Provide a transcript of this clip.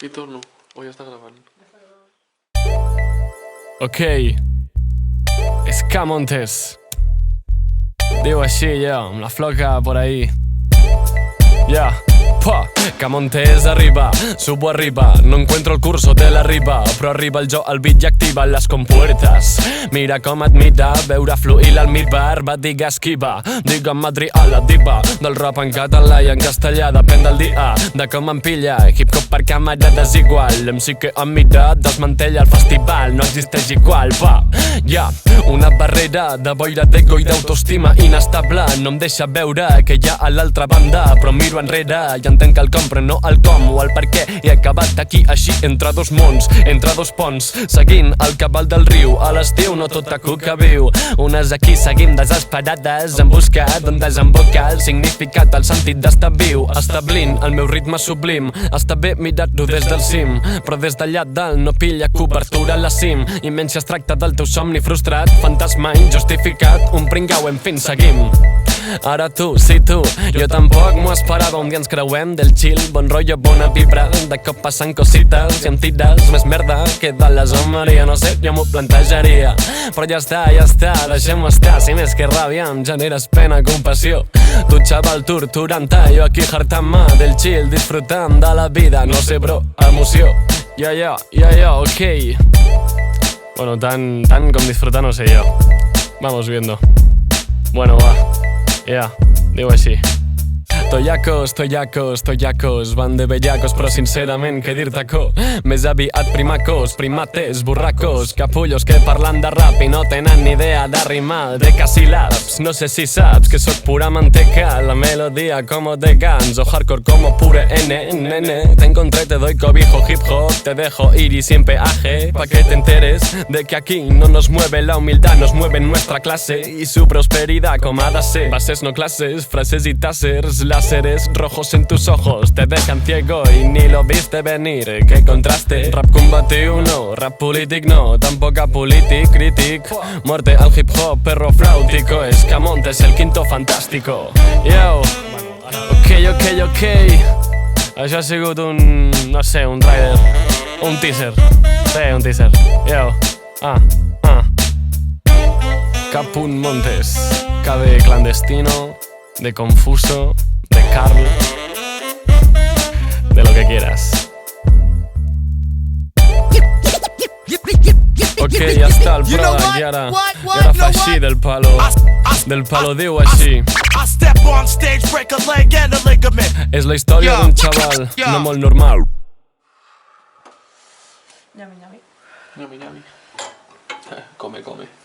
I torno, o ja està gravant? Ok, Escamontes. Diu així, ja, amb la floca por ahí. Ya, pa, Camontes arriba, subo arriba, no encuentro el curso de la riba, però arriba el jo, el beat i activa les compuertes. Mira com et mira, veure fluir l'almirbar, va digues esquiva, digue'm Madrid a la diva, del rap en català i en castellà, depèn del dia, de com em pilla, hip-hop per càmera desigual, MC que em mira, desmantella el festival, no existeix igual, va, ja, una barrera de boira d'ego i d'autoestima inestable, no em deixa veure que hi ha a l'altra banda, però miro enrere i entenc el com però no el com o el per què he acabat aquí així entre dos mons, entre dos ponts, seguint el cabal del riu, a l'estiu no tota cuca viu, unes aquí seguim desesperades en busca d'on desemboca el significat, el sentit d'estar viu, establint el meu ritme sublim, està bé mirar-ho des del cim, però des d'allà dalt no pilla cobertura a la cim, i menys si es tracta del teu somni frustrat, fantasma injustificat, un pringau en fin seguim. Ara tu, sí tu, jo tampoc m'ho esperava, un dia ens creuem del chill, bon rotllo, bona vibra, de cop passen cosites i em tires més merda que de la zomaria, no sé, jo m'ho plantejaria, però ja està, deixem-ho estar, si més que ràbia em generes pena, compassió, tu xaval torturant-te, jo aquí hartant-me del chill, disfrutant de la vida, no sé bro, emoció, ja, ok, bueno, tan com disfrutar no sé jo, vamos viendo, bueno va. Ja, diu així. Toyacos, van de bellacos, però sincerament, què dir-te co? Més aviat primacos, primates, borracos, capullos que parlen de rap i no tenen ni idea de rimar, de casíl·labs. No sé si saps que sóc pura manteca, la melodia como de Guns o hardcore como pure nene. Te encontré, te doy cobijo, hip hop, te dejo ir y sin peaje, pa' que te enteres de que aquí no nos mueve la humildad, nos mueve nuestra clase y su prosperidad como ha de ser. Bases no clases, frases y tásers, láseres rojos en tus ojos te dejan ciego y ni lo viste venir, qué contraste. Rap combatiu no, rap polític no, tampoc apolític, crític. Muerte al hip hop, perro flautico, Escamontes el quinto fantástico. Yo, ok. Això ha sigut un, no sé, un trailer, un teaser. Sí, un teaser. Yo, Capunmontes, K de clandestino, de confuso, de Carl, de lo que quieras. Ok, ja està el Prada i ara fa així del palo diu així. És la història d'un xaval no molt normal. Nyami. Come.